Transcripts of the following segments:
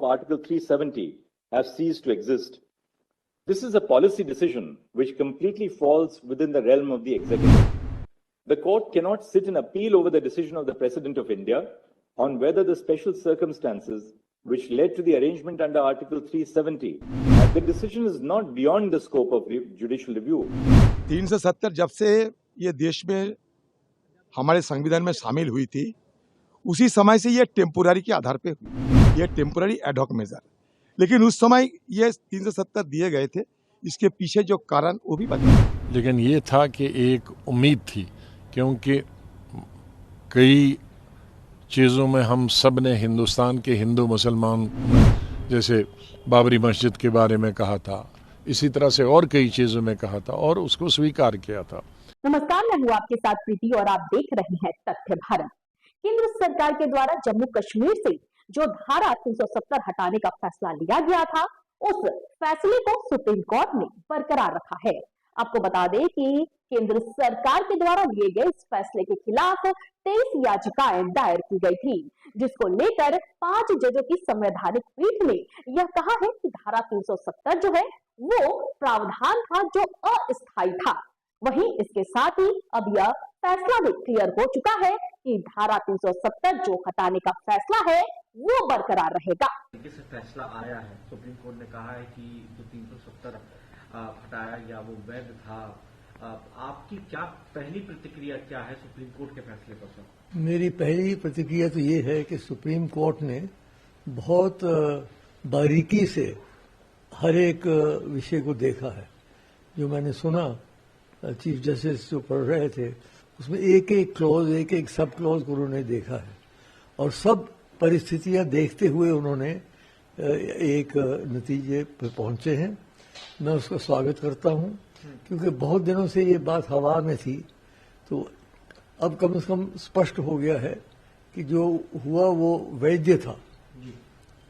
of Article 370 have ceased to exist. This is a policy decision which completely falls within the realm of the executive. The court cannot sit and appeal over the decision of the President of India on whether the special circumstances which led to the arrangement under Article 370, the decision is not beyond the scope of judicial review. 370 जब से ये देश में हमारे संविधान में शामिल हुई थी, उसी समय से ये टेम्पोररी के आधार पे हुई, ये टेम्पोररी एडहॉक मेजर। लेकिन उस समय ये 370 दिए गए थे, इसके पीछे जो कारण वो भी बता। लेकिन ये था कि एक उम्मीद थी, क्योंकि कई चीज़ों में हम सब ने हिंदुस्तान के हिंदू मुसलमान, जैसे बाबरी मस्जिद के बारे में कहा था, इसी तरह से और कई चीज़ों में कहा था और उसको स्वीकार किया था। नमस्कार, मैं हूँ आपके साथ प्रीति और आप देख रहे हैं तथ्य भारत। केंद्र सरकार के द्वारा जम्मू कश्मीर से जो धारा 370 हटाने का फैसला लिया गया था, उस फैसले को सुप्रीम कोर्ट ने बरकरार रखा है। आपको बता दें कि केंद्र सरकार के द्वारा लिए गए इस फैसले के खिलाफ 23 याचिकाएं दायर की गई थी, जिसको लेकर 5 जजों की संवैधानिक पीठ ने यह कहा है कि धारा 370 जो है वो प्रावधान था जो अस्थायी था। वहीं इसके साथ ही अब यह फैसला भी क्लियर हो चुका है कि धारा 370 जो हटाने का फैसला है वो बरकरार रहेगा। से फैसला आया है, सुप्रीम कोर्ट ने कहा है कि जो 370 हटाया गया वो वैध था। आपकी क्या पहली प्रतिक्रिया क्या है सुप्रीम कोर्ट के फैसले पर सर? मेरी पहली प्रतिक्रिया तो ये है कि सुप्रीम कोर्ट ने बहुत बारीकी से हर एक विषय को देखा है। जो मैंने सुना चीफ जस्टिस जो पढ़ रहे थे, उसमें एक एक क्लॉज, एक एक सब क्लॉज को उन्होंने देखा है और सब परिस्थितियां देखते हुए उन्होंने एक नतीजे पर पहुंचे हैं। मैं उसका स्वागत करता हूं, क्योंकि बहुत दिनों से ये बात हवा में थी, तो अब कम से कम स्पष्ट हो गया है कि जो हुआ वो वैध था।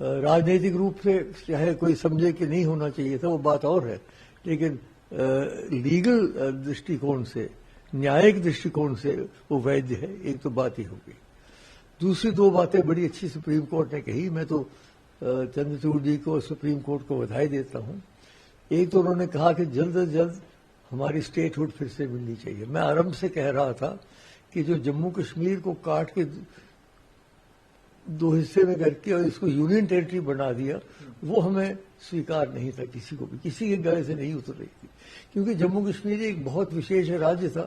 राजनीतिक रूप से चाहे कोई समझे कि नहीं होना चाहिए था, वो बात और है, लेकिन लीगल दृष्टिकोण से, न्यायिक दृष्टिकोण से वो वैध है। एक तो बात ही होगी। दूसरी दो बातें बड़ी अच्छी सुप्रीम कोर्ट ने कही। मैं तो चंद्रचूड़ जी को, सुप्रीम कोर्ट को बधाई देता हूं। एक तो उन्होंने कहा कि जल्द से जल्द हमारी स्टेटहुड फिर से मिलनी चाहिए। मैं आरंभ से कह रहा था कि जो जम्मू कश्मीर को काट के दो हिस्से में करके और इसको यूनियन टेरिटरी बना दिया, वो हमें स्वीकार नहीं था, किसी को भी, किसी के गले से नहीं उतर रही थी। क्योंकि जम्मू कश्मीर एक बहुत विशेष राज्य था।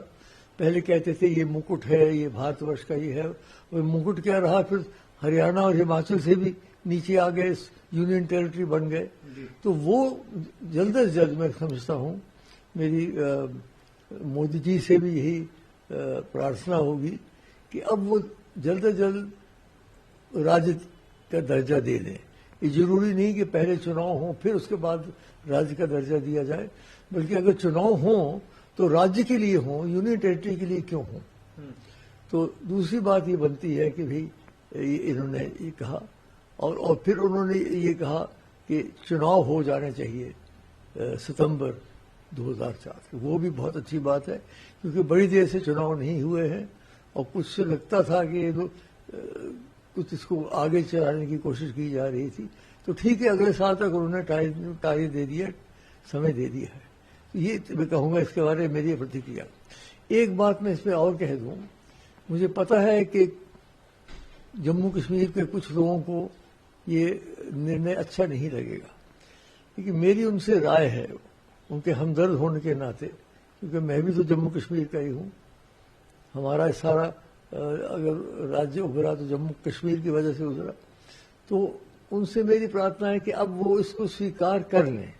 पहले कहते थे ये मुकुट है, ये भारतवर्ष का ये है, और मुकुट क्या रहा, फिर हरियाणा और हिमाचल से भी नीचे आ गए, यूनियन टेरिटरी बन गए। तो वो जल्द से जल्द, मैं समझता हूं, मेरी मोदी जी से भी यही प्रार्थना होगी कि अब वो जल्द से जल्द राज्य का दर्जा दे दें। ये जरूरी नहीं कि पहले चुनाव हो फिर उसके बाद राज्य का दर्जा दिया जाए, बल्कि अगर चुनाव हो तो राज्य के लिए हो, यूनियन टेरिटरी के लिए क्यों हो। तो दूसरी बात ये बनती है कि भाई इन्होंने ये कहा और फिर उन्होंने ये कहा कि चुनाव हो जाने चाहिए सितंबर 2004। वो भी बहुत अच्छी बात है, क्योंकि बड़ी देर से चुनाव नहीं हुए हैं और कुछ से लगता था कि कुछ इसको आगे चलाने की कोशिश की जा रही थी। तो ठीक है, अगले साल तक उन्होंने टाइम दे दिया, समय दे दिया है। तो ये मैं कहूंगा इसके बारे में मेरी प्रतिक्रिया। एक बात मैं इसमें और कह दूं, मुझे पता है कि जम्मू कश्मीर के कुछ लोगों को ये निर्णय अच्छा नहीं लगेगा, लेकिन मेरी उनसे राय है, उनके हमदर्द होने के नाते, क्योंकि मैं भी तो जम्मू कश्मीर का ही हूं। हमारा सारा अगर राज्य उभरा तो जम्मू कश्मीर की वजह से उभरा। तो उनसे मेरी प्रार्थना है कि अब वो इसको स्वीकार कर लें।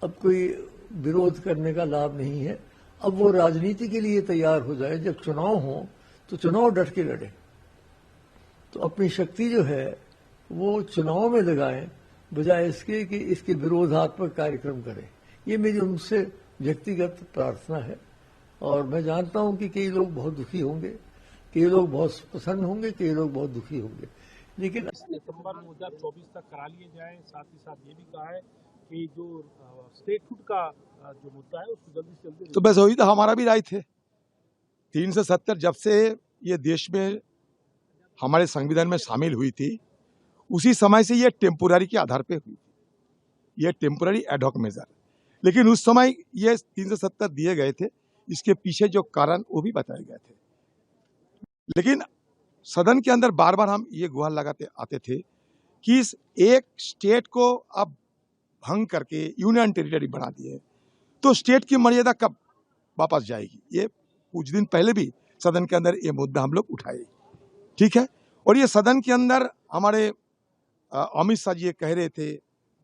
अब कोई विरोध करने का लाभ नहीं है। अब वो राजनीति के लिए तैयार हो जाए। जब चुनाव हो तो चुनाव डट के लड़े, तो अपनी शक्ति जो है वो चुनाव में लगाएं, बजाय इसके कि इसके विरोधात्मक कार्यक्रम करें। ये मेरी उनसे व्यक्तिगत प्रार्थना है। और मैं जानता हूं कि कई लोग बहुत दुखी होंगे, कई लोग बहुत प्रसन्न होंगे, कई लोग बहुत दुखी होंगे, लेकिन सितंबर 2024 तक करा लिए जाए। साथ ही साथ ये भी कहा है कि जो स्टेटहुड का जो मुद्दा है उसको जल्दी से जल्दी। तो बस वही तो हमारा भी राय थे। 370 जब से ये देश में हमारे संविधान में शामिल हुई थी, उसी समय से ये टेम्पोररी के आधार पे हुई, ये टेम्पोररी एडहॉक मेजर। लेकिन उस समय ये 370 दिए गए थे, इसके पीछे जो कारण वो भी बताए गए थे। लेकिन सदन के अंदर बार बार हम ये गुहार लगाते आते थे कि इस एक स्टेट को अब भंग करके यूनियन टेरिटरी बना दिए तो स्टेट की मर्यादा कब वापस जाएगी। ये कुछ दिन पहले भी सदन के अंदर ये मुद्दा हम लोग उठाए, ठीक है। और ये सदन के अंदर हमारे अमित शाह जी ये कह रहे थे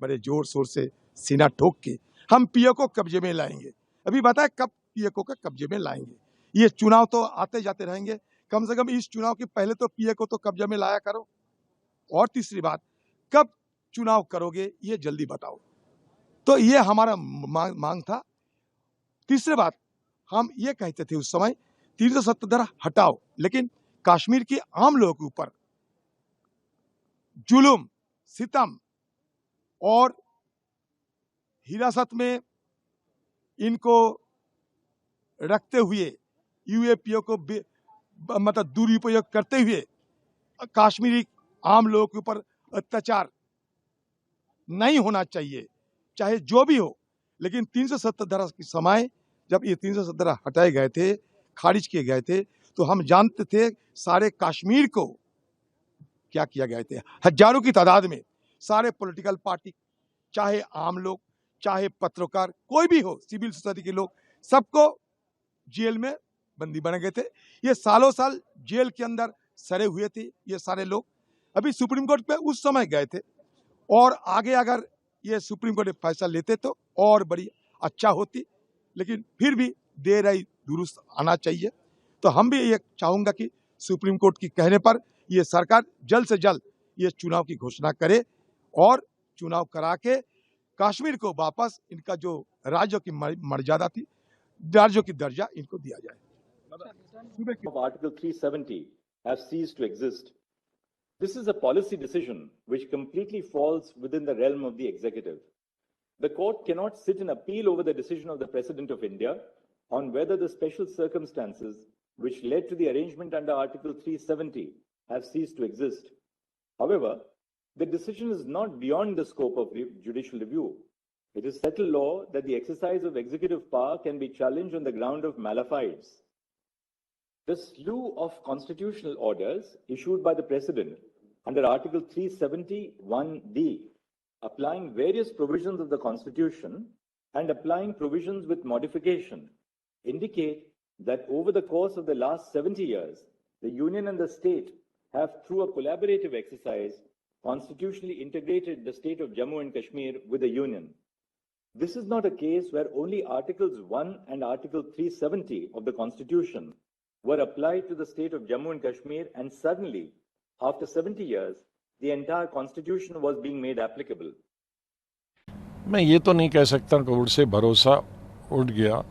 बड़े जोर शोर से, सीना ठोक के, हम पीओ को कब्जे में लाएंगे। अभी बताए कब पीओ को कब्जे में लाएंगे। ये चुनाव तो आते जाते रहेंगे, कम से कम इस चुनाव के पहले तो पीओ को तो कब्जे में लाया करो। और तीसरी बात, कब चुनाव करोगे ये जल्दी बताओ। तो ये हमारा मांग था। तीसरी बात, हम ये कहते थे उस समय 370 हटाओ, लेकिन कश्मीर के आम लोगों के ऊपर जुल्म, सितम और हिरासत में इनको रखते हुए यूएपीओ को मतलब दुरुपयोग करते हुए कश्मीरी आम लोगों के ऊपर अत्याचार नहीं होना चाहिए, चाहे जो भी हो। लेकिन 370 के समय जब ये 370 हटाए गए थे, खारिज किए गए थे, तो हम जानते थे सारे कश्मीर को क्या किया गया थे। हजारों की तादाद में सारे पॉलिटिकल पार्टी, चाहे आम लोग, चाहे पत्रकार, कोई भी हो, सिविल सोसाइटी के लोग, सबको जेल में बंदी बने गए थे। ये सालों साल जेल के अंदर सड़े हुए थे ये सारे लोग। अभी सुप्रीम कोर्ट पे उस समय गए थे, और आगे अगर ये सुप्रीम कोर्ट फैसला लेते तो और बड़ी अच्छा होती, लेकिन फिर भी देर आई दुरुस्त आना चाहिए। तो हम भी ये चाहूंगा कि सुप्रीम कोर्ट की कहने पर ये सरकार जल्द से जल्द ये चुनाव की घोषणा करे और चुनाव करा के कश्मीर को वापस इनका जो राज्यों की मर्यादा थी, राज्यों की दर्जा इनको दिया जाए। Of Article 370 have ceased to exist. This is a policy decision which completely falls within the realm of the executive. The court cannot sit and appeal over the decision of the President of India on whether the special circumstances which led to the arrangement under Article 370 have ceased to exist. However, the decision is not beyond the scope of judicial review. It is settled law that the exercise of executive power can be challenged on the ground of malafide. The slew of constitutional orders issued by the President under Article 370(1)(d, applying various provisions of the Constitution and applying provisions with modification, indicate that over the course of the last 70 years, the Union and the state have, through a collaborative exercise, constitutionally integrated the state of Jammu and Kashmir with the Union. This is not a case where only Articles 1 and Article 370 of the Constitution were applied to the state of Jammu and Kashmir, and suddenly, after 70 years, the entire Constitution was being made applicable. मैं ये तो नहीं कह सकता court से भरोसा उठ गया,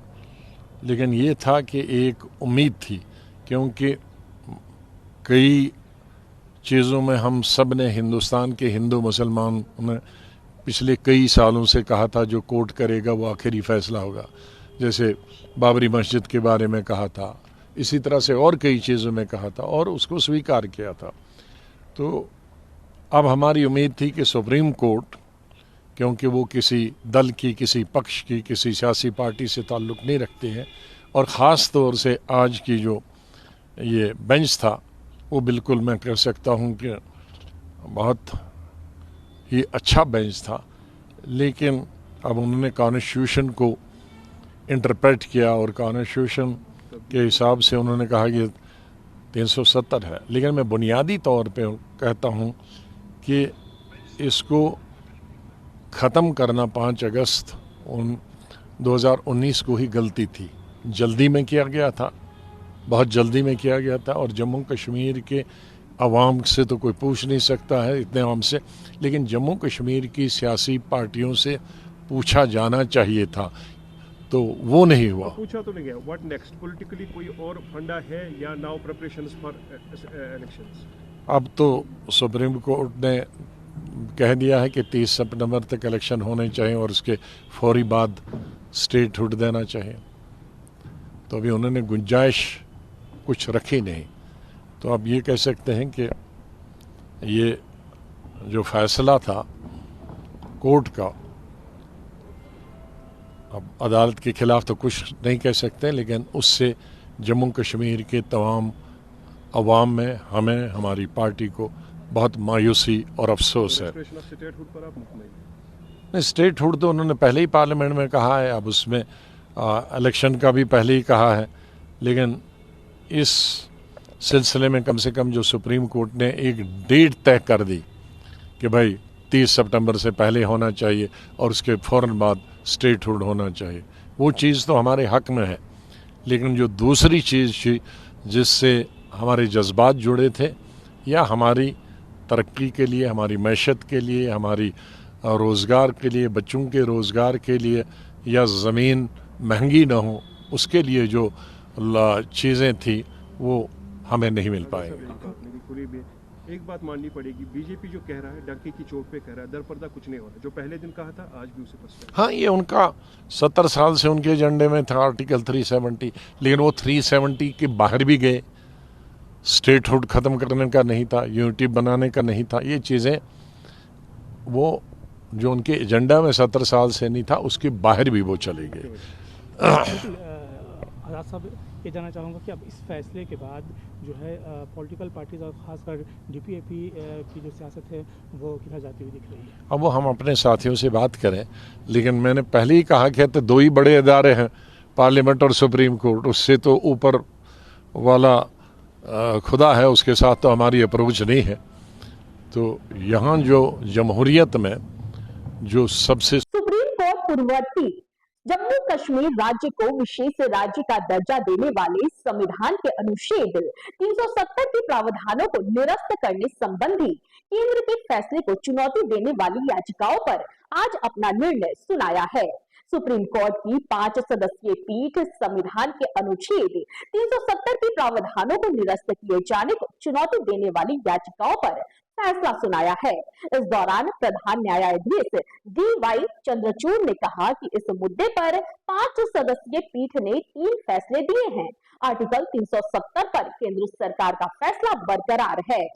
लेकिन ये था कि एक उम्मीद थी, क्योंकि कई चीज़ों में हम सब ने, हिंदुस्तान के हिंदू मुसलमान ने पिछले कई सालों से कहा था जो कोर्ट करेगा वो आखिरी फैसला होगा। जैसे बाबरी मस्जिद के बारे में कहा था, इसी तरह से और कई चीज़ों में कहा था और उसको स्वीकार किया था। तो अब हमारी उम्मीद थी कि सुप्रीम कोर्ट, क्योंकि वो किसी दल की, किसी पक्ष की, किसी सियासी पार्टी से ताल्लुक़ नहीं रखते हैं, और ख़ास तौर से आज की जो ये बेंच था वो बिल्कुल मैं कह सकता हूँ कि बहुत ही अच्छा बेंच था। लेकिन अब उन्होंने कॉन्स्टिट्यूशन को इंटरप्रेट किया और कॉन्स्टिट्यूशन के हिसाब से उन्होंने कहा कि 370 है। लेकिन मैं बुनियादी तौर पे कहता हूँ कि इसको ख़त्म करना 5 अगस्त 2019 को ही गलती थी। जल्दी में किया गया था, बहुत जल्दी में किया गया था, और जम्मू कश्मीर के अवाम से तो कोई पूछ नहीं सकता है इतने आम से, लेकिन जम्मू कश्मीर की सियासी पार्टियों से पूछा जाना चाहिए था, तो वो नहीं हुआ। पूछा तो नहीं गया। What next? पॉलिटिकली कोई और फंडा है या नाउ प्रिपरेशंस फॉर इलेक्शंस? अब तो सुप्रीम कोर्ट ने कह दिया है कि 30 सितंबर तक इलेक्शन होने चाहिए और उसके फौरी बाद स्टेटहुड देना चाहिए। तो अभी उन्होंने गुंजाइश कुछ रखी नहीं। तो अब ये कह सकते हैं कि ये जो फैसला था कोर्ट का, अब अदालत के खिलाफ तो कुछ नहीं कह सकते, लेकिन उससे जम्मू कश्मीर के तमाम अवाम में, हमें, हमारी पार्टी को बहुत मायूसी और अफसोस है। नहीं, स्टेटहुड तो उन्होंने पहले ही पार्लियामेंट में कहा है, अब उसमें इलेक्शन का भी पहले ही कहा है, लेकिन इस सिलसिले में कम से कम जो सुप्रीम कोर्ट ने एक डेट तय कर दी कि भाई 30 सितंबर से पहले होना चाहिए और उसके फ़ौरन बाद स्टेटहुड होना चाहिए, वो चीज़ तो हमारे हक में है। लेकिन जो दूसरी चीज़ थी जिससे हमारे जज्बात जुड़े थे, या हमारी तरक्की के लिए, हमारी मैशत के लिए, हमारी रोज़गार के लिए, बच्चों के रोज़गार के लिए, या ज़मीन महंगी ना हो, उसके लिए जो चीज़ें थी वो हमें नहीं मिल पाएंगी। एक बात माननी पड़ेगी, बीजेपी जो कह रहा है डंके की चोट पे कह रहा है, दरपर्दा कुछ नहीं हो रहा, जो पहले दिन कहा था आज भी उसे पछता है। हाँ, ये उनका 70 साल से उनके एजेंडे में था आर्टिकल 370, लेकिन वो 370 के बाहर भी गए। स्टेटहुड ख़त्म करने का नहीं था, यूनिटी बनाने का नहीं था, ये चीज़ें वो जो उनके एजेंडा में 70 साल से नहीं था उसके बाहर भी वो चले गए। आज़ाद साहब, ये जानना चाहूँगा कि अब इस फैसले के बाद जो है पॉलिटिकल पार्टीज और ख़ासकर डीपीएपी की जो सियासत है वो किधर जाती हुई दिख रही है? अब वो हम अपने साथियों से बात करें, लेकिन मैंने पहले ही कहा कि तो दो ही बड़े इदारे हैं, पार्लियामेंट और सुप्रीम कोर्ट, उससे तो ऊपर वाला खुदा है, उसके साथ तो हमारी अप्रोच नहीं है। तो यहाँ जो जमहूरियत में जो सबसे सुप्रीम कोर्ट पूर्ववर्ती जम्मू कश्मीर राज्य को विशेष राज्य का दर्जा देने वाले संविधान के अनुच्छेद 370 के प्रावधानों को निरस्त करने संबंधी केंद्र के फैसले को चुनौती देने वाली याचिकाओं पर आज अपना निर्णय सुनाया है। सुप्रीम कोर्ट की 5 सदस्यीय पीठ संविधान के अनुच्छेद 370 के प्रावधानों को निरस्त किए जाने को चुनौती देने वाली याचिकाओं पर फैसला सुनाया है। इस दौरान प्रधान न्यायाधीश DY चंद्रचूड़ ने कहा कि इस मुद्दे पर 5 सदस्यीय पीठ ने 3 फैसले दिए हैं। आर्टिकल 370 पर केंद्र सरकार का फैसला बरकरार है।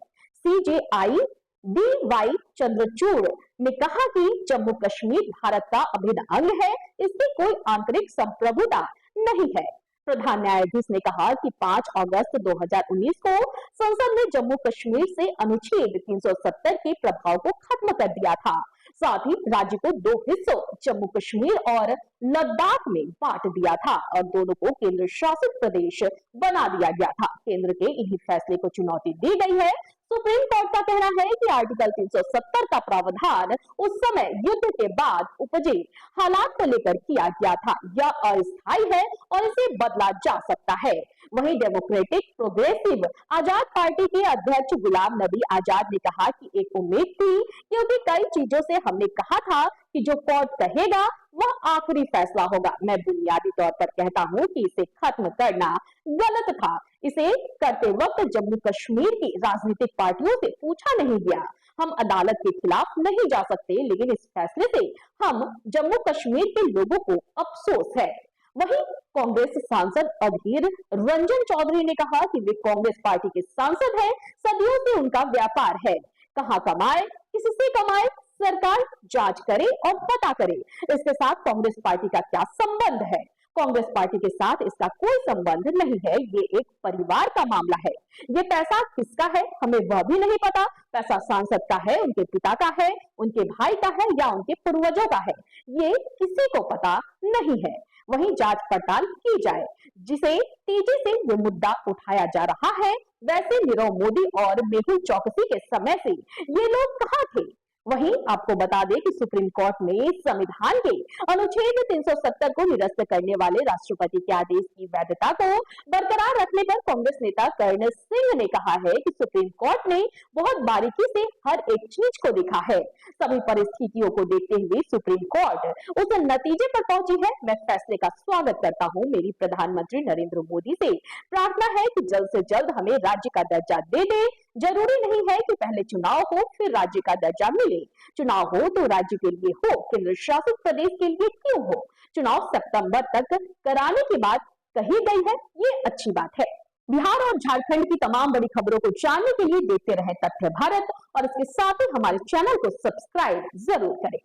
CJI DY चंद्रचूड़ ने कहा कि जम्मू कश्मीर भारत का अभिन्न अंग है, इसकी कोई आंतरिक संप्रभुता नहीं है। प्रधान न्यायाधीश ने कहा कि 5 अगस्त 2019 को संसद ने जम्मू कश्मीर से अनुच्छेद 370 के प्रभाव को खत्म कर दिया था। साथ ही राज्य को 2 हिस्सों जम्मू कश्मीर और लद्दाख में बांट दिया था और दोनों को केंद्र शासित प्रदेश बना दिया गया था। केंद्र के इन्हीं फैसले को चुनौती दी गई है। सुप्रीम कोर्ट का कहना है कि आर्टिकल 370 का प्रावधान उस समय युद्ध के बाद उपजे हालात को लेकर किया गया था, यह अस्थायी है और इसे बदला जा सकता है। वहीं डेमोक्रेटिक प्रोग्रेसिव आजाद पार्टी के अध्यक्ष गुलाम नबी आजाद ने कहा कि एक उम्मीद थी, क्योंकि कई चीजों से हमने कहा था कि जो कोर्ट कहेगा वह आखिरी फैसला होगा। मैं बुनियादी तौर पर कहता हूं कि इसे खत्म करना गलत था। इसे करते वक्त जम्मू कश्मीर की राजनीतिक पार्टियों से पूछा नहीं गया। हम अदालत के खिलाफ नहीं जा सकते, लेकिन इस फैसले से हम जम्मू कश्मीर के लोगों को अफसोस है। वहीं कांग्रेस सांसद अधीर रंजन चौधरी ने कहा कि वे कांग्रेस पार्टी के सांसद हैं, सदियों से उनका व्यापार है, कहां कमाए, किससे कमाए, सरकार जांच करे और पता करे। इसके साथ कांग्रेस पार्टी का क्या संबंध है? कांग्रेस पार्टी के साथ इसका कोई संबंध नहीं है, ये एक परिवार का मामला है। ये पैसा किसका है हमें वह भी नहीं पता। पैसा सांसद का है, उनके पिता का है, उनके भाई का है या उनके पूर्वजों का है, ये किसी को पता नहीं है। वहीं जांच पड़ताल की जाए। जिसे तेजी से ये मुद्दा उठाया जा रहा है, वैसे नीरव मोदी और मेहुल चौकसी के समय से ये लोग कहां थे? वहीं आपको बता दें कि सुप्रीम कोर्ट ने संविधान के अनुच्छेद 370 को निरस्त करने वाले राष्ट्रपति के आदेश की वैधता को बरकरार रखने पर कांग्रेस नेता कर्नल सिंह ने कहा है कि सुप्रीम कोर्ट ने बहुत बारीकी से हर एक चीज को देखा है। सभी परिस्थितियों को देखते हुए सुप्रीम कोर्ट उस नतीजे पर पहुंची है। मैं फैसले का स्वागत करता हूं। मेरी प्रधानमंत्री नरेंद्र मोदी से प्रार्थना है कि जल्द से जल्द हमें राज्य का दर्जा दे दे। जरूरी नहीं है कि पहले चुनाव हो फिर राज्य का दर्जा मिले। चुनाव हो तो राज्य के लिए हो, केंद्र शासित प्रदेश के लिए क्यों हो? चुनाव सितंबर तक कराने की बात कही गई है, ये अच्छी बात है। बिहार और झारखंड की तमाम बड़ी खबरों को जानने के लिए देखते रहें तथ्य भारत और इसके साथ ही हमारे चैनल को सब्सक्राइब जरूर करें।